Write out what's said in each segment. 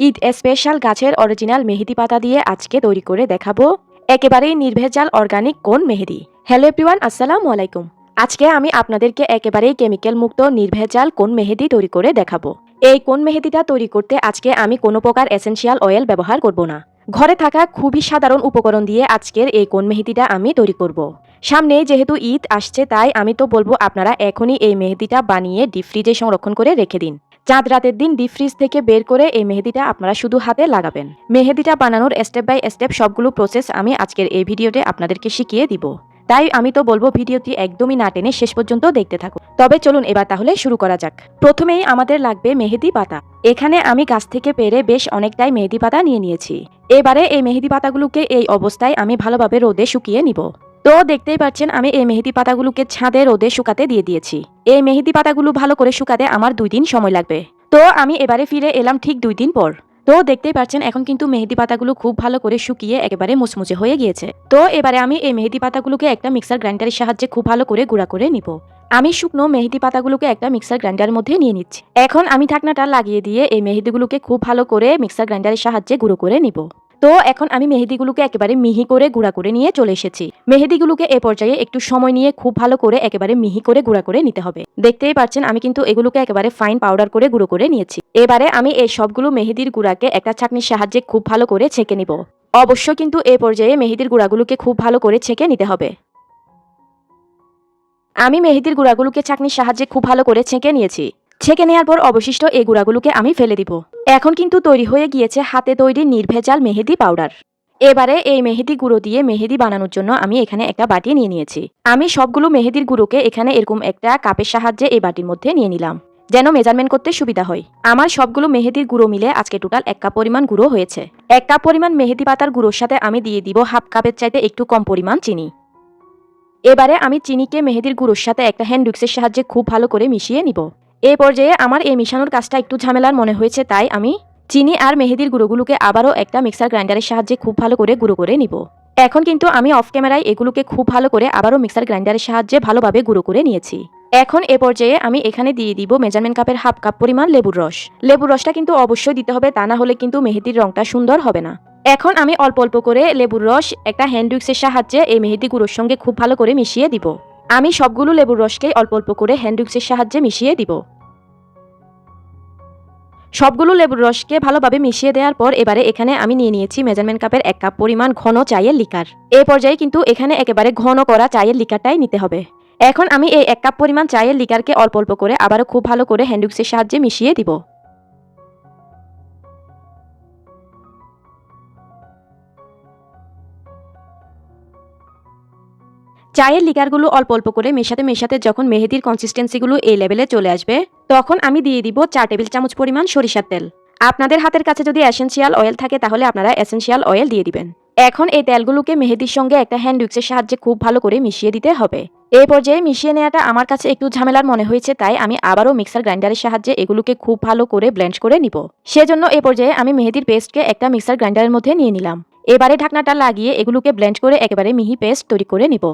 Eid special গাছের original মেহেদি পাতা দিয়ে আজকে তৈরি করে দেখাবো একেবারেই নির্ভেজাল অর্গানিক কোন মেহেদি। হ্যালো এভরিওয়ান, আসসালামু আলাইকুম। আজকে আমি আপনাদেরকে একেবারেই কেমিক্যাল মুক্ত নির্ভেজাল কোন মেহেদি তৈরি করে দেখাবো। এই কোন মেহেদিটা তৈরি করতে আজকে আমি কোনো প্রকার এসেনশিয়াল অয়েল ব্যবহার করব না। ঘরে থাকা খুবই সাধারণ উপকরণ দিয়ে আজকের এই কোন মেহেদিটা আমি তৈরি করব। সামনে যেহেতু ঈদ আসছে, তাই আমি তো বলবো আপনারা এখনই এই মেহেদিটা বানিয়ে ডিপ ফ্রিজে সংরক্ষণ করে রেখে দিন। চাঁদ রাতের দিন ডিপ ফ্রিজ থেকে বের করে এই মেহেদিটা আপনারা শুধু হাতে লাগাবেন। মেহেদিটা বানানোর স্টেপ বাই স্টেপ সবগুলো প্রসেস আমি আজকের এই ভিডিওতে আপনাদেরকে শিখিয়ে দিব। তাই আমি তো বলবো ভিডিওটি একদমই না টেনে শেষ পর্যন্ত দেখতে থাকুন। তবে চলুন এবার তাহলে শুরু করা যাক। প্রথমেই আমাদের লাগবে মেহেদি পাতা। এখানে আমি গাছ থেকে পেরে বেশ অনেকটাই মেহেদি পাতা নিয়ে নিয়েছি। এবারে এই মেহেদি পাতাগুলোকে এই অবস্থায় আমি ভালোভাবে রোদে শুকিয়ে নিব। তো দেখতেই পাচ্ছেন আমি এই মেহেদি পাতাগুলোকে ছাদে রোদে শুকাতে দিয়ে দিয়েছি। এই মেহেদি পাতাগুলো ভালো করে শুকাতে আমার 2 দিন সময় লাগবে। তো আমি এবারে ফিরে এলাম ঠিক 2 দিন পর। তো দেখতেই পাচ্ছেন এখন কিন্তু মেহেদি পাতাগুলো খুব ভালো করে শুকিয়ে একেবারে মুচমুচে হয়ে গিয়েছে। তো এবারে আমি এই মেহেদি পাতাগুলোকে একটা মিক্সার গ্রাইন্ডারের সাহায্যে খুব ভালো করে গুঁড়া করে নিব। আমি শুকনো মেহেদি পাতাগুলোকে একটা মিক্সার গ্রাইন্ডারের মধ্যে নিয়ে নিচ্ছি। এখন আমি ঢাকনাটা লাগিয়ে দিয়ে এই মেহেদিগুলোকে খুব ভালো করে মিক্সার গ্রাইন্ডারের সাহায্যে গুঁড়ো করে নিব। তো এখন আমি মেহেদিগুলোকে একেবারে মিহি করে গুঁড়া করে নিয়ে চলে এসেছি। মেহেদিগুলোকে এ পর্যায়ে একটু সময় নিয়ে খুব ভালো করে একেবারে মিহি করে গুঁড়া করে নিতে হবে। দেখতেই পাচ্ছেন আমি কিন্তু এগুলোকে একেবারে ফাইন পাউডার করে গুঁড়ো করে নিয়েছি। এবারে আমি এই সবগুলো মেহেদির গুঁড়াকে একটা ছাঁকনির সাহায্যে খুব ভালো করে ছেঁকে নিব। অবশ্যই কিন্তু এ পর্যায়ে মেহেদির গুঁড়াগুলোকে খুব ভালো করে ছেঁকে নিতে হবে। আমি মেহেদির গুঁড়াগুলোকে ছাঁকনির সাহায্যে খুব ভালো করে ছেঁকে নিয়েছি। ছেঁকে নেওয়ার পর অবশিষ্ট এই গুঁড়াগুলোকে আমি ফেলে দিব। এখন কিন্তু তৈরি হয়ে গিয়েছে হাতে তৈরি নির্ভেজাল মেহেদি পাউডার। এবারে এই মেহেদি গুঁড়ো দিয়ে মেহেদি বানানোর জন্য আমি এখানে একটা বাটি নিয়ে নিয়েছি। আমি সবগুলো মেহেদির গুঁড়োকে এখানে এরকম একটা কাপের সাহায্যে এই বাটির মধ্যে নিয়ে নিলাম, যেন মেজারমেন্ট করতে সুবিধা হয়। আমার সবগুলো মেহেদির গুঁড়ো মিলে আজকে টোটাল 1 কাপ পরিমাণ গুঁড়ো হয়েছে। 1 কাপ পরিমাণ মেহেদি পাতার গুঁড়োর সাথে আমি দিয়ে দিব হাফ কাপের চাইতে একটু কম পরিমাণ চিনি। এবারে আমি চিনিকে মেহেদির গুঁড়োর সাথে একটা হ্যান্ড উইক্সের সাহায্যে খুব ভালো করে মিশিয়ে নিব। এই পর্যায়ে আমার এই মিশানোর কাজটা একটু ঝামেলার মনে হয়েছে, তাই আমি চিনি আর মেহেদির গুঁড়োগুলোকে আবারও একটা মিক্সার গ্রাইন্ডারের সাহায্যে খুব ভালো করে গুঁড়ো করে নিব। এখন কিন্তু আমি অফ ক্যামেরায় এগুলোকে খুব ভালো করে আবারও মিক্সার গ্রাইন্ডারের সাহায্যে ভালোভাবে গুঁড়ো করে নিয়েছি। এখন এ পর্যায়ে আমি এখানে দিয়ে দিব মেজারমেন্ট কাপের হাফ কাপ পরিমাণ লেবুর রস। লেবুর রসটা কিন্তু অবশ্যই দিতে হবে, তা না হলে কিন্তু মেহেদির রংটা সুন্দর হবে না। এখন আমি অল্প অল্প করে লেবুর রস একটা হ্যান্ড উইক্সের সাহায্যে এই মেহেদি গুঁড়োর সঙ্গে খুব ভালো করে মিশিয়ে দিব। আমি সবগুলো লেবুর রসকেই অল্প অল্প করে হ্যান্ড উইক্সের সাহায্যে মিশিয়ে দিব। সবগুলো লেবুর রসকে ভালোভাবে মিশিয়ে দেওয়ার পর এবারে এখানে আমি নিয়ে নিয়েছি মেজারমেন্ট কাপের 1 কাপ পরিমাণ ঘন চায়ের লিকার। এই পর্যায়ে কিন্তু এখানে একেবারে ঘন করা চায়ের লিকারটাই নিতে হবে। এখন আমি এই 1 কাপ পরিমাণ চায়ের লিকারকে অল্প অল্প করে আবারও খুব ভালো করে হ্যান্ড উইক্সের সাহায্যে মিশিয়ে দিব। চায়ের লিকারগুলো অল্প অল্প করে মেশাতে মেশাতে যখন মেহেদির কনসিস্টেন্সিগুলো এই লেভেলে চলে আসবে, তখন আমি দিয়ে দিব 4 টেবিল চামচ পরিমাণ সরিষার তেল। আপনাদের হাতের কাছে যদি এসেনশিয়াল অয়েল থাকে তাহলে আপনারা এসেনশিয়াল অয়েল দিয়ে দিবেন। এখন এই তেলগুলোকে মেহেদির সঙ্গে একটা হ্যান্ড উইক্সের সাহায্যে খুব ভালো করে মিশিয়ে দিতে হবে। এই পর্যায়ে মিশিয়ে নেওয়াটা আমার কাছে একটু ঝামেলার মনে হয়েছে, তাই আমি আবারও মিক্সার গ্রাইন্ডারের সাহায্যে এগুলোকে খুব ভালো করে ব্লেন্ড করে নিব। সেজন্য এই পর্যায়ে আমি মেহেদির পেস্টকে একটা মিক্সার গ্রাইন্ডারের মধ্যে নিয়ে নিলাম। এবারে ঢাকনাটা লাগিয়ে এগুলোকে ব্লেন্ড করে একেবারে মিহি পেস্ট তৈরি করে নিব।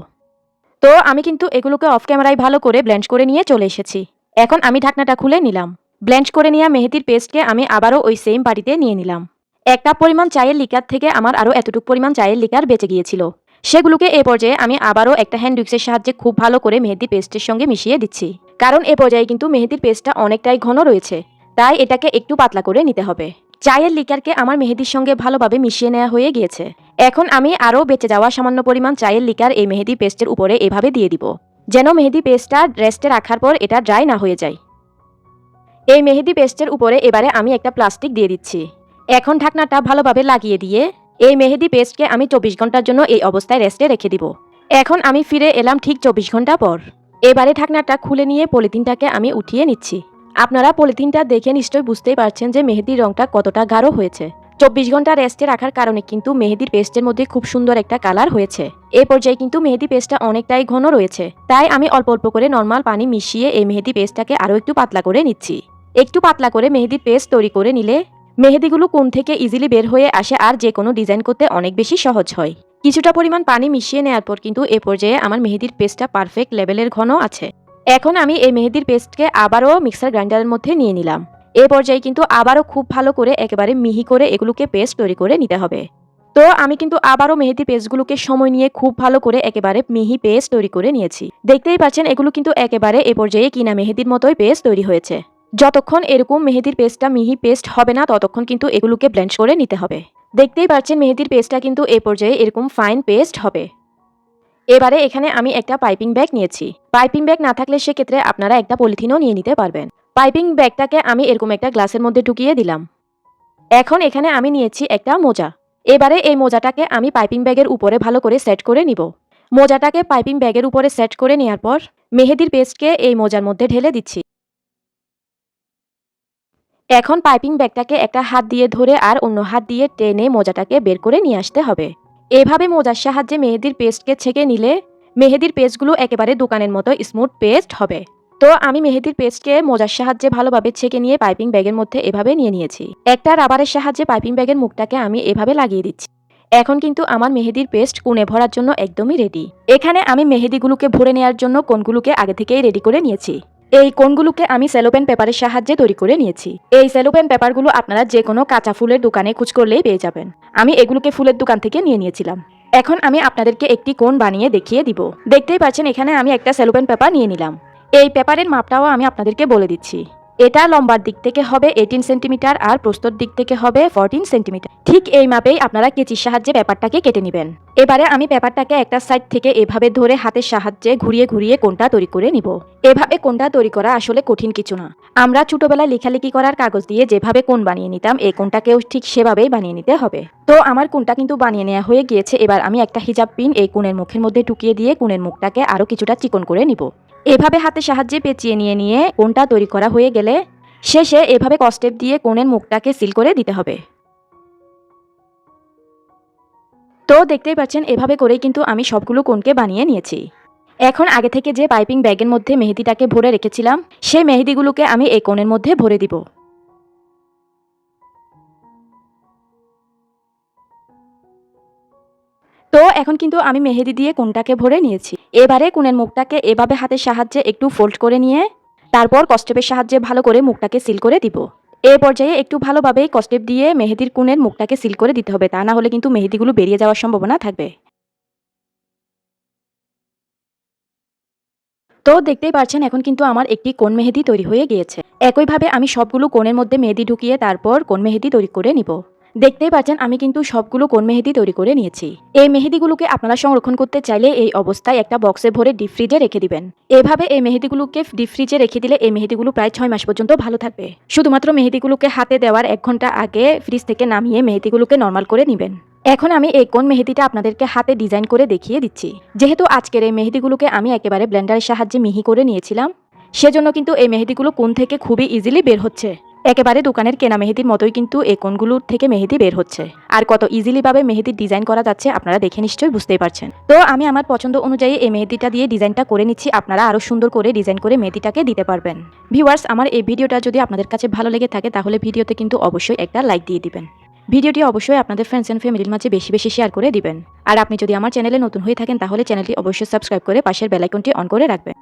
তো আমি কিন্তু এগুলোকে অফ ক্যামেরায় ভালো করে ব্লেন্ড করে নিয়ে চলে এসেছি। এখন আমি ঢাকনাটা খুলে নিলাম। ব্লেন্ড করে নেওয়া মেহেদির পেস্টকে আমি আবারও ওই সেম বাটিতে নিয়ে নিলাম। 1 কাপ পরিমাণ চায়ের লিকার থেকে আমার আরও এতটুকু পরিমাণ চায়ের লিকার বেঁচে গিয়েছিল। সেগুলোকে এ পর্যায়ে আমি আবারও একটা হ্যান্ড উইক্সের সাহায্যে খুব ভালো করে মেহেদির পেস্টের সঙ্গে মিশিয়ে দিচ্ছি। কারণ এ পর্যায়ে কিন্তু মেহেদির পেস্টটা অনেকটাই ঘন রয়েছে, তাই এটাকে একটু পাতলা করে নিতে হবে। চায়ের লিকারকে আমার মেহেদির সঙ্গে ভালোভাবে মিশিয়ে নেওয়া হয়ে গিয়েছে। এখন আমি আরও বেঁচে যাওয়া সামান্য পরিমাণ চায়ের লিকার এই মেহেদি পেস্টের উপরে এভাবে দিয়ে দিব, যেন মেহেদি পেস্টটা রেস্টে রাখার পর এটা ড্রাই না হয়ে যায়। এই মেহেদি পেস্টের উপরে এবারে আমি একটা প্লাস্টিক দিয়ে দিচ্ছি। এখন ঢাকনাটা ভালোভাবে লাগিয়ে দিয়ে এই মেহেদি পেস্টকে আমি 24 ঘন্টার জন্য এই অবস্থায় রেস্টে রেখে দিব। এখন আমি ফিরে এলাম ঠিক 24 ঘন্টা পর। এবারে ঢাকনাটা খুলে নিয়ে পলিথিনটাকে আমি উঠিয়ে নিচ্ছি। আপনারা পলিথিনটা দেখে নিশ্চয়ই বুঝতেই পারছেন যে মেহেদির রংটা কতটা গাঢ় হয়েছে। 24 ঘন্টা রেস্টে রাখার কারণে কিন্তু মেহেদির পেস্টের মধ্যে খুব সুন্দর একটা কালার হয়েছে। এই পর্যায়ে কিন্তু মেহেদি পেস্টটা অনেকটাই ঘন রয়েছে, তাই আমি অল্প অল্প করে নর্মাল পানি মিশিয়ে এই মেহেদি পেস্টটাকে আরও একটু পাতলা করে নিচ্ছি। একটু পাতলা করে মেহেদির পেস্ট তৈরি করে নিলে মেহেদিগুলো কোণ থেকে ইজিলি বের হয়ে আসে আর যে কোনো ডিজাইন করতে অনেক বেশি সহজ হয়। কিছুটা পরিমাণ পানি মিশিয়ে নেওয়ার পর কিন্তু এ পর্যায়ে আমার মেহেদির পেস্টটা পারফেক্ট লেভেলের ঘন আছে। এখন আমি এই মেহেদির পেস্টকে আবারও মিক্সার গ্রাইন্ডারের মধ্যে নিয়ে নিলাম। এই পর্যায়ে কিন্তু আবারও খুব ভালো করে একেবারে মিহি করে এগুলোকে পেস্ট তৈরি করে নিতে হবে। তো আমি কিন্তু আবারও মেহেদি পেস্টগুলোকে সময় নিয়ে খুব ভালো করে একেবারে মিহি পেস্ট তৈরি করে নিয়েছি। দেখতেই পাচ্ছেন এগুলো কিন্তু একেবারে এ পর্যায়ে কিনা মেহেদির মতোই পেস্ট তৈরি হয়েছে। যতক্ষণ এরকম মেহেদির পেস্টটা মিহি পেস্ট হবে না ততক্ষণ কিন্তু এগুলোকে ব্লেন্ড করে নিতে হবে। দেখতেই পাচ্ছেন মেহেদির পেস্টটা কিন্তু এ পর্যায়ে এরকম ফাইন পেস্ট হবে। এবারে এখানে আমি একটা পাইপিং ব্যাগ নিয়েছি। পাইপিং ব্যাগ না থাকলে সেক্ষেত্রে আপনারা একটা পলিথিনও নিয়ে নিতে পারবেন। পাইপিং ব্যাগটাকে আমি এরকম একটা গ্লাসের মধ্যে ঢুকিয়ে দিলাম। এখন এখানে আমি নিয়েছি একটা মোজা। এবারে এই মোজাটাকে আমি পাইপিং ব্যাগের উপরে ভালো করে সেট করে নিব। মোজাটাকে পাইপিং ব্যাগের উপরে সেট করে নেওয়ার পর মেহেদির পেস্টকে এই মোজার মধ্যে ঢেলে দিচ্ছি। এখন পাইপিং ব্যাগটাকে একটা হাত দিয়ে ধরে আর অন্য হাত দিয়ে টেনে মোজাটাকে বের করে নিয়ে আসতে হবে। এভাবে মোজার সাহায্যে মেহেদির পেস্টকে ছেঁকে নিলে মেহেদির পেস্টগুলো একেবারে দোকানের মতো স্মুথ পেস্ট হবে। তো আমি মেহেদির পেস্টকে মোজার সাহায্যে ভালোভাবে ছেঁকে নিয়ে পাইপিং ব্যাগের মধ্যে এভাবে নিয়ে নিয়েছি। একটা রাবারের সাহায্যে পাইপিং ব্যাগের মুখটাকে আমি এভাবে লাগিয়ে দিচ্ছি। এখন কিন্তু আমার মেহেদির পেস্ট কোণে ভরার জন্য একদমই রেডি। এখানে আমি মেহেদিগুলোকে ভরে নেওয়ার জন্য কোণগুলোকে আগে থেকেই রেডি করে নিয়েছি। এই কোণগুলোকে আমি সেলোপেন পেপারের সাহায্যে তৈরি করে নিয়েছি। এই সেলোপেন পেপারগুলো আপনারা যে কোনো কাঁচা ফুলের দোকানে খোঁজ করলেই পেয়ে যাবেন। আমি এগুলোকে ফুলের দোকান থেকে নিয়ে নিয়েছিলাম। এখন আমি আপনাদেরকে একটি কোণ বানিয়ে দেখিয়ে দিব। দেখতেই পাচ্ছেন এখানে আমি একটা সেলোপেন পেপার নিয়ে নিলাম। এই পেপারের মাপটাও আমি আপনাদেরকে বলে দিচ্ছি। এটা লম্বার দিক থেকে হবে 18 সেন্টিমিটার আর প্রস্থর দিক থেকে হবে 14 সেন্টিমিটার। ঠিক এই মাপেই আপনারা কেচির সাহায্যে পেপারটাকে কেটে নেবেন। এবারে আমি পেপারটাকে একটা সাইড থেকে এভাবে ধরে হাতের সাহায্যে ঘুরিয়ে ঘুরিয়ে কোণটা তৈরি করে নিব। এভাবে কোণটা তৈরি করা আসলে কঠিন কিছু না। আমরা ছোটবেলায় লেখালেখি করার কাগজ দিয়ে যেভাবে কোণ বানিয়ে নিতাম এই কোণটাকেও ঠিক সেভাবেই বানিয়ে নিতে হবে। তো আমার কোণটা কিন্তু বানিয়ে নেওয়া হয়ে গিয়েছে। এবার আমি একটা হিজাব পিন এই কোণের মুখের মধ্যে ঢুকিয়ে দিয়ে কোণের মুখটাকে আরো কিছুটা চিকন করে নিব। এভাবে হাতের সাহায্যে পেঁচিয়ে নিয়ে কোণটা তৈরি করা হয়ে গেলে শেষে এভাবে কস্টেপ দিয়ে কোণের মুখটাকে সিল করে দিতে হবে। তো দেখতেই পাচ্ছেন এভাবে করেই কিন্তু আমি সবগুলো কোণকে বানিয়ে নিয়েছি। এখন আগে থেকে যে পাইপিং ব্যাগের মধ্যে মেহেদিটাকে ভরে রেখেছিলাম সেই মেহেদিগুলোকে আমি এই কোণের মধ্যে ভরে দিব। তো এখন কিন্তু আমি মেহেদি দিয়ে কোণটাকে ভরে নিয়েছি। এবারে কোণের মুখটাকে এভাবে হাতের সাহায্যে একটু ফোল্ড করে নিয়ে তারপর কস্টেপের সাহায্যে ভালো করে মুখটাকে সিল করে দিব। এই পর্যায়ে একটু ভালোভাবে কস্টেপ দিয়ে মেহেদির কোণের মুখটাকে সিল করে দিতে হবে, তা না হলে কিন্তু মেহেদিগুলো বেরিয়ে যাওয়ার সম্ভাবনা থাকবে। তো দেখতেই পাচ্ছেন এখন কিন্তু আমার একটি কোণ মেহেদি তৈরি হয়ে গিয়েছে। একইভাবে আমি সবগুলো কোণের মধ্যে মেহেদি ঢুকিয়ে তারপর কোণ মেহেদি তৈরি করে নিব। দেখতেই পাচ্ছেন আমি কিন্তু সবগুলো কোণ মেহেদি তৈরি করে নিয়েছি। এই মেহেদিগুলোকে আপনারা সংরক্ষণ করতে চাইলে এই অবস্থায় একটা বক্সে ভরে ডিপ ফ্রিজে রেখে দিবেন। এভাবে এই মেহেদিগুলোকে ডিপ ফ্রিজে রেখে দিলে এই মেহেদিগুলো প্রায় 6 মাস পর্যন্ত ভালো থাকবে। শুধুমাত্র মেহেদিগুলোকে হাতে দেওয়ার 1 ঘন্টা আগে ফ্রিজ থেকে নামিয়ে মেহেদিগুলোকে নরমাল করে নেবেন। এখন আমি এই কোণ মেহেদিটা আপনাদেরকে হাতে ডিজাইন করে দেখিয়ে দিচ্ছি। যেহেতু আজকের এই মেহেদিগুলোকে আমি একেবারে ব্লেন্ডারের সাহায্যে মিহি করে নিয়েছিলাম, সেজন্য কিন্তু এই মেহেদিগুলো কোণ থেকে খুবই ইজিলি বের হচ্ছে। একেবারে দোকানের কেনা মেহেদির মতোই কিন্তু এই কোণগুলোর থেকে মেহেদি বের হচ্ছে। আর কত ইজিলি ভাবে মেহেদির ডিজাইন করা যাচ্ছে আপনারা দেখে নিশ্চয়ই বুঝতেই পারছেন। তো আমি আমার পছন্দ অনুযায়ী এই মেহেদিটা দিয়ে ডিজাইনটা করে নিচ্ছি। আপনারা আরো সুন্দর করে ডিজাইন করে মেহেদিটাকে দিতে পারবেন। ভিউয়ার্স, আমার এই ভিডিওটা যদি আপনাদের কাছে ভালো লেগে থাকে তাহলে ভিডিওতে কিন্তু অবশ্যই একটা লাইক দিয়ে দিবেন। ভিডিওটি অবশ্যই আপনাদের ফ্রেন্ডস এন্ড ফ্যামিলির মাঝে বেশি বেশি শেয়ার করে দিবেন। আর আপনি যদি আমার চ্যানেলে নতুন হয়ে থাকেন তাহলে চ্যানেলটি অবশ্যই সাবস্ক্রাইব করে পাশের বেল আইকনটি অন করে রাখবেন।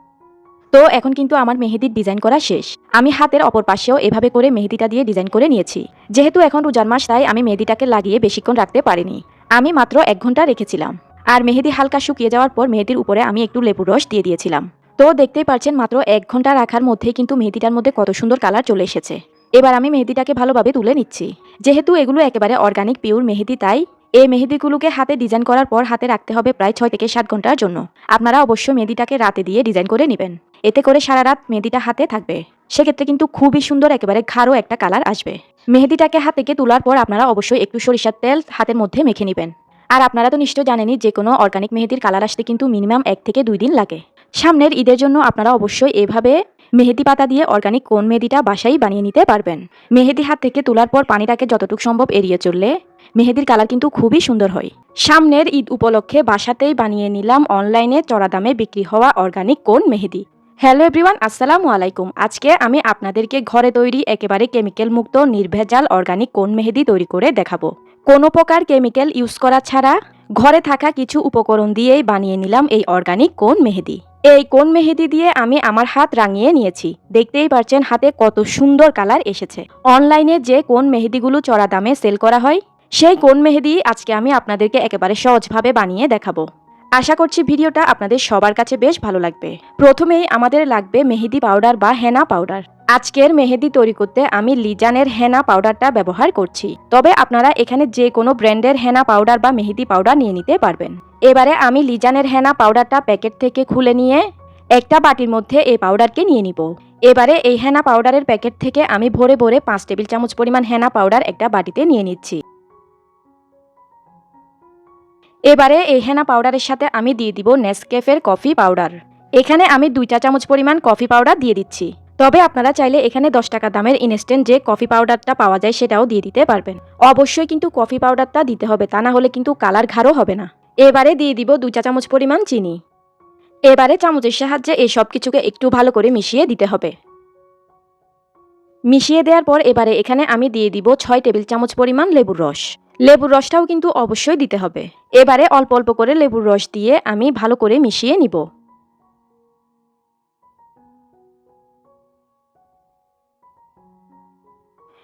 তো এখন কিন্তু আমার মেহেদির ডিজাইন করা শেষ। আমি হাতের অপর পাশেও এভাবে করে মেহেদিটা দিয়ে ডিজাইন করে নিয়েছি। যেহেতু এখন রোজার মাস তাই আমি মেহেদিটাকে লাগিয়ে বেশিক্ষণ রাখতে পারিনি। আমি মাত্র 1 ঘন্টা রেখেছিলাম। আর মেহেদি হালকা শুকিয়ে যাওয়ার পর মেহেদির উপরে আমি একটু লেবুর রস দিয়ে দিয়েছিলাম। তো দেখতেই পারছেন মাত্র 1 ঘন্টা রাখার মধ্যেই কিন্তু মেহেদিটার মধ্যে কত সুন্দর কালার চলে এসেছে। এবার আমি মেহেদিটাকে ভালোভাবে তুলে নিচ্ছি। যেহেতু এগুলো একেবারে অর্গানিক পিওর মেহেদি তাই এই মেহেদিগুলোকে হাতে ডিজাইন করার পর হাতে রাখতে হবে প্রায় 6 থেকে 7 ঘন্টার জন্য। আপনারা অবশ্যই মেহেদিটাকে রাতে দিয়ে ডিজাইন করে নেবেন। এতে করে সারা রাত মেহেদিটা হাতে থাকবে। সেক্ষেত্রে কিন্তু খুবই সুন্দর একেবারে গাঢ় একটা কালার আসবে। মেহেদিটাকে হাত থেকে তোলার পর আপনারা অবশ্যই একটু সরিষার তেল হাতের মধ্যে মেখে নেবেন। আর আপনারা তো নিশ্চয় জানেনই যে কোনো অর্গানিক মেহেদির কালার আসতে কিন্তু মিনিমাম 1 থেকে 2 দিন লাগে। সামনের ঈদের জন্য আপনারা অবশ্যই এভাবে মেহেদি পাতা দিয়ে অর্গানিক কোণ মেহেদিটা বাসায় বানিয়ে নিতে পারবেন। মেহেদি হাত থেকে তোলার পর পানিটাকে যতটুকু সম্ভব এড়িয়ে চললে মেহেদির কালার কিন্তু খুবই সুন্দর হয়। সামনের ঈদ উপলক্ষে বাসাতেই বানিয়ে নিলাম অনলাইনে চড়া দামে বিক্রি হওয়া অর্গানিক কোণ মেহেদি। হ্যালো এভরিওয়ান, আসসালামু আলাইকুম। আজকে আমি আপনাদেরকে ঘরে তৈরি একেবারে কেমিক্যাল মুক্ত নির্ভেজাল অর্গানিক কোণ মেহেদি তৈরি করে দেখাবো। কোনো প্রকার কেমিক্যাল ইউজ করা ছাড়া ঘরে থাকা কিছু উপকরণ দিয়েই বানিয়ে নিলাম এই অর্গানিক কোণ মেহেদি। এই কোন মেহেদি দিয়ে আমি আমার হাত রাঙিয়ে নিয়েছি। দেখতেই পারছেন হাতে কত সুন্দর কালার এসেছে। অনলাইনে যে কোন মেহেদিগুলো চড়া দামে সেল করা হয়, সেই কোন মেহেদি আজকে আমি আপনাদেরকে একেবারে সহজভাবে বানিয়ে দেখাবো। আশা করছি ভিডিওটা আপনাদের সবার কাছে বেশ ভালো লাগবে। প্রথমেই আমাদের লাগবে মেহেদি পাউডার বা হেনা পাউডার। আজকের মেহেদি তৈরি করতে আমি লিজানের হেনা পাউডারটা ব্যবহার করছি, তবে আপনারা এখানে যে কোনো ব্র্যান্ডের হেনা পাউডার বা মেহেদি পাউডার নিয়ে নিতে পারবেন। এবারে আমি লিজানের হেনা পাউডারটা প্যাকেট থেকে খুলে নিয়ে একটা বাটির মধ্যে এই পাউডারকে নিয়ে নিব। এবারে এই হেনা পাউডারের প্যাকেট থেকে আমি ভরে ভরে 5 টেবিল চামচ পরিমাণ হেনা পাউডার একটা বাটিতে নিয়ে নিচ্ছি। এবারে এই হেনা পাউডারের সাথে আমি দিয়ে দিব নেসক্যাফের কফি পাউডার। এখানে আমি 2 চা চামচ পরিমাণ কফি পাউডার দিয়ে দিচ্ছি। তবে আপনারা চাইলে এখানে 10 টাকা দামের ইনস্ট্যান্ট যে কফি পাউডারটা পাওয়া যায় সেটাও দিয়ে দিতে পারবেন। অবশ্যই কিন্তু কফি পাউডারটা দিতে হবে, তা না হলে কিন্তু কালার গাঢ় হবে না। এবারে দিয়ে দিব 2 চা চামচ পরিমাণ চিনি। এবারে চামচের সাহায্যে এই সব কিছুকে একটু ভালো করে মিশিয়ে দিতে হবে। মিশিয়ে দেওয়ার পর এবারে এখানে আমি দিয়ে দিব 6 টেবিল চামচ পরিমাণ লেবুর রস। লেবুর রসটাও কিন্তু অবশ্যই দিতে হবে। এবারে অল্প অল্প করে লেবুর রস দিয়ে আমি ভালো করে মিশিয়ে নিব।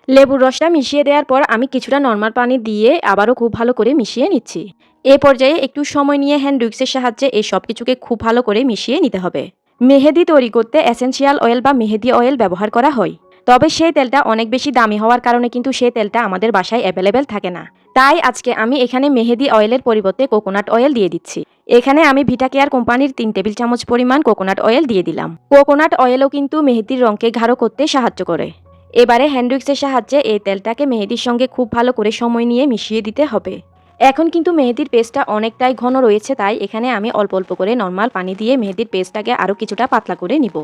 লেবুর রসটা মিশিয়ে দেওয়ার পর আমি কিছুটা নর্মাল পানি দিয়ে আবারও খুব ভালো করে মিশিয়ে নিচ্ছি। এ পর্যায়ে একটু সময় নিয়ে হ্যান্ড উইক্সের সাহায্যে এই সব কিছুকে খুব ভালো করে মিশিয়ে নিতে হবে। মেহেদি তৈরি করতে এসেনশিয়াল অয়েল বা মেহেদি অয়েল ব্যবহার করা হয়, তবে সেই তেলটা অনেক বেশি দামি হওয়ার কারণে কিন্তু সেই তেলটা আমাদের বাসায় অ্যাভেলেবেল থাকে না। তাই আজকে আমি এখানে মেহেদি অয়েলের পরিবর্তে কোকোনাট অয়েল দিয়ে দিচ্ছি। এখানে আমি ভিটা কেয়ার কোম্পানির 3 টেবিল চামচ পরিমাণ কোকোনাট অয়েল দিয়ে দিলাম। কোকোনাট অয়েলও কিন্তু মেহেদির রঙকে গাঢ় করতে সাহায্য করে। এবারে হ্যান্ড উইক্সের সাহায্যে এই তেলটাকে মেহেদির সঙ্গে খুব ভালো করে সময় নিয়ে মিশিয়ে দিতে হবে। এখন কিন্তু মেহেদির পেস্টটা অনেকটাই ঘন রয়েছে, তাই এখানে আমি অল্প অল্প করে নর্মাল পানি দিয়ে মেহেদির পেস্টটাকে আরও কিছুটা পাতলা করে নিব।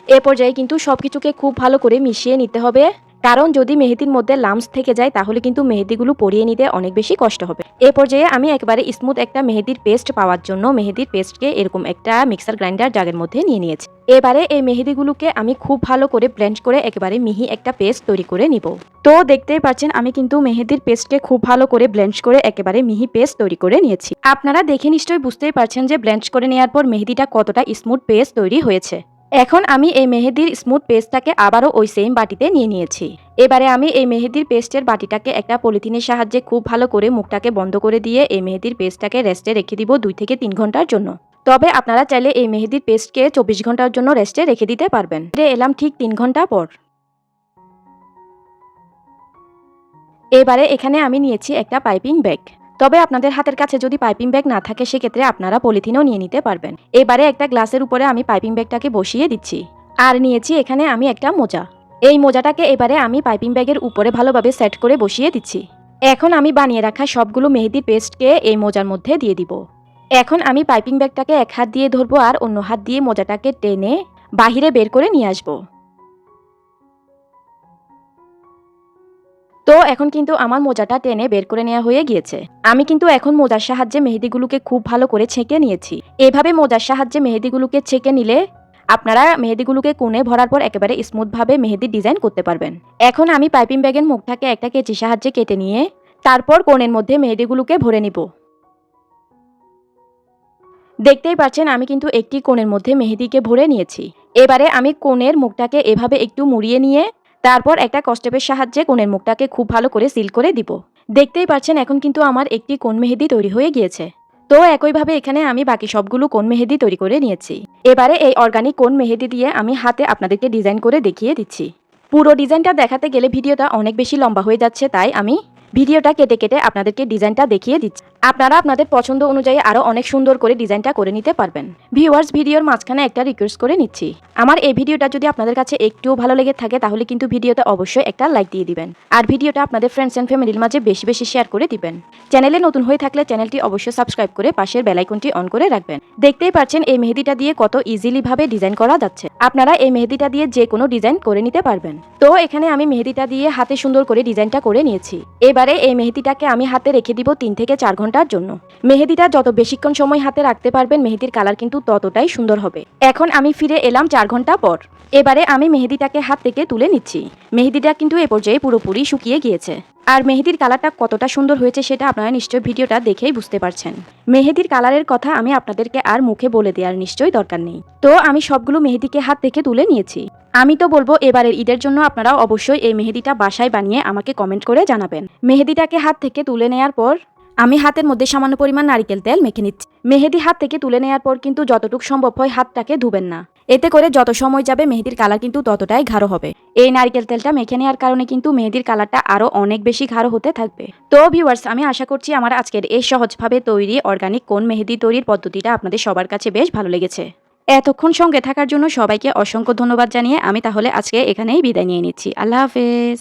এ পর্যায়ে কিন্তু সবকিছুকে খুব ভালো করে মিশিয়ে নিতে হবে, কারণ যদি মেহেদির মধ্যে লাম্পস থেকে যায় তাহলে কিন্তু মেহেদিগুলো পরিয়ে নিতে অনেক বেশি কষ্ট হবে। এ পর্যায়ে আমি একেবারে স্মুথ একটা মেহেদির পেস্ট পাওয়ার জন্য মেহেদির পেস্টকে এরকম একটা মিক্সার গ্রাইন্ডার জারের মধ্যে নিয়ে নিয়েছি। এবারে এই মেহেদিগুলোকে আমি খুব ভালো করে ব্লেন্ড করে একেবারে মিহি একটা পেস্ট তৈরি করে নিব। তো দেখতেই পাচ্ছেন আমি কিন্তু মেহেদির পেস্টকে খুব ভালো করে ব্লেন্ড করে একেবারে মিহি পেস্ট তৈরি করে নিয়েছি। আপনারা দেখে নিশ্চয়ই বুঝতেই পারছেন যে ব্লেন্ড করে নেওয়ার পর মেহেদিটা কতটা স্মুথ পেস্ট তৈরি হয়েছে। এখন আমি এই মেহেদির স্মুথ পেস্টটাকে আবারও ওই সেম বাটিতে নিয়ে নিয়েছি। এবারে আমি এই মেহেদির পেস্টের বাটিটাকে একটা পলিথিনের সাহায্যে খুব ভালো করে মুখটাকে বন্ধ করে দিয়ে এই মেহেদির পেস্টটাকে রেস্টে রেখে দিব 2 থেকে 3 ঘন্টার জন্য। তবে আপনারা চাইলে এই মেহেদির পেস্টকে 24 ঘন্টার জন্য রেস্টে রেখে দিতে পারবেন। ফিরে এলাম ঠিক 3 ঘন্টা পর। এবারে এখানে আমি নিয়েছি একটা পাইপিং ব্যাগ। তবে আপনাদের হাতের কাছে যদি পাইপিং ব্যাগ না থাকে সেক্ষেত্রে আপনারা পলিথিনও নিয়ে নিতে পারবেন। এবারে একটা গ্লাসের উপরে আমি পাইপিং ব্যাগটাকে বসিয়ে দিচ্ছি। আর নিয়েছি এখানে আমি একটা মোজা। এই মোজাটাকে এবারে আমি পাইপিং ব্যাগের উপরে ভালোভাবে সেট করে বসিয়ে দিচ্ছি। এখন আমি বানিয়ে রাখা সবগুলো মেহেদির পেস্টকে এই মোজার মধ্যে দিয়ে দিব। এখন আমি পাইপিং ব্যাগটাকে এক হাত দিয়ে ধরবো আর অন্য হাত দিয়ে মোজাটাকে টেনে বাহিরে বের করে নিয়ে আসবো। তো এখন কিন্তু আমার মোজাটা টেনে বের করে নেওয়া হয়ে গিয়েছে। আমি কিন্তু এখন মোজার সাহায্যে মেহেদিগুলোকে খুব ভালো করে ছেঁকে নিয়েছি। এভাবে মোজার সাহায্যে মেহেদিগুলোকে ছেঁকে নিলে আপনারা মেহেদিগুলোকে কোণে ভরার পর একেবারে স্মুথভাবে মেহেদি ডিজাইন করতে পারবেন। এখন আমি পাইপিং ব্যাগের মুখটাকে একটা কেচির সাহায্যে কেটে নিয়ে তারপর কোণের মধ্যে মেহেদিগুলোকে ভরে নিব। দেখতেই পাচ্ছেন আমি কিন্তু একটি কোণের মধ্যে মেহেদিকে ভরে নিয়েছি। এবারে আমি কোণের মুখটাকে এভাবে একটু মুড়িয়ে নিয়ে তারপর একটা কষ্টেপের সাহায্যে কোণের মুখটাকে খুব ভালো করে সিল করে দিব। দেখতেই পাচ্ছেন এখন কিন্তু আমার একটি কোণ মেহেদি তৈরি হয়ে গিয়েছে। তো একইভাবে এখানে আমি বাকি সবগুলো কোণ মেহেদি তৈরি করে নিয়েছি। এবারে এই অর্গানিক কোণ মেহেদি দিয়ে আমি হাতে আপনাদেরকে ডিজাইন করে দেখিয়ে দিচ্ছি। পুরো ডিজাইনটা দেখাতে গেলে ভিডিওটা অনেক বেশি লম্বা হয়ে যাচ্ছে, তাই আমি ভিডিওটা কেটে কেটে আপনাদেরকে ডিজাইনটা দেখিয়ে দিচ্ছি। আপনারা আপনাদের পছন্দ অনুযায়ী আরো অনেক সুন্দর করে ডিজাইনটা করে নিতে পারবেন। ভিউয়ার্স, ভিডিওর মাঝখানে একটা রিকোয়েস্ট করে নিচ্ছি। আমার এই ভিডিওটা যদি আপনাদের কাছে একটুও ভালো লেগে থাকে তাহলে কিন্তু ভিডিওতে অবশ্যই একটা লাইক দিয়ে দিবেন আর ভিডিওটা আপনাদের ফ্রেন্ডস এন্ড ফ্যামিলির মাঝে বেশি বেশি শেয়ার করে দিবেন। চ্যানেলে নতুন হয়ে থাকলে চ্যানেলটি অবশ্যই সাবস্ক্রাইব করে পাশের বেল আইকনটি অন করে রাখবেন। দেখতেই পাচ্ছেন এই মেহেদিটা দিয়ে কত ইজিলি ভাবে ডিজাইন করা যাচ্ছে। আপনারা এই মেহেদিটা দিয়ে যে কোনো ডিজাইন করে নিতে পারবেন। তো এখানে আমি মেহেদিটা দিয়ে হাতে সুন্দর করে ডিজাইনটা করে নিয়েছি। এবারে এই মেহেদিটাকে আমি হাতে রেখে দিব 3 থেকে 4 ঘন্টা ঘন্টার জন্য। মেহেদিটা যত বেশিক্ষণ সময় হাতে রাখতে পারবেন মেহেদির কালার কিন্তু ততটাই সুন্দর হবে। এখন আমি ফিরে এলাম 4 ঘন্টা পর। এবারে আমি মেহেদিটাকে হাত থেকে তুলে নিচ্ছি। মেহেদিটা কিন্তু এ পর্যায়ে পুরোপুরি শুকিয়ে গিয়েছে। আর মেহেদির কালারটা কতটা সুন্দর হয়েছে সেটা আপনারা নিশ্চয়ই ভিডিওটা দেখেই বুঝতে পারছেন। মেহেদির কালারের কথা আমি আপনাদেরকে আর মুখে বলে দেওয়ার নিশ্চয়ই দরকার নেই। তো আমি সবগুলো মেহেদিকে হাত থেকে তুলে নিয়েছি। আমি তো বলবো এবারের ঈদের জন্য আপনারা অবশ্যই এই মেহেদিটা বাসায় বানিয়ে আমাকে কমেন্ট করে জানাবেন। মেহেদিটাকে হাত থেকে তুলে নেওয়ার পর আমি হাতের মধ্যে সামান্য পরিমাণ নারিকেল তেল মেখে নিচ্ছি। মেহেদি হাত থেকে তুলে নেওয়ার পর কিন্তু যতটুকু সম্ভব হয় হাতটাকে ধুবেন না। এতে করে যত সময় যাবে মেহেদির কালার কিন্তু ততটাই গাঢ় হবে। এই নারিকেল তেলটা মেখে নেওয়ার কারণে কিন্তু মেহেদির কালারটা আরো অনেক বেশি গাঢ় হতে থাকবে। তো ভিউয়ার্স, আমি আশা করছি আমার আজকের এই সহজভাবে তৈরি অর্গানিক কোন মেহেদি তৈরির পদ্ধতিটা আপনাদের সবার কাছে বেশ ভালো লেগেছে। এতক্ষণ সঙ্গে থাকার জন্য সবাইকে অসংখ্য ধন্যবাদ জানিয়ে আমি তাহলে আজকে এখানেই বিদায় নিয়ে নিচ্ছি। আল্লাহ হাফেজ।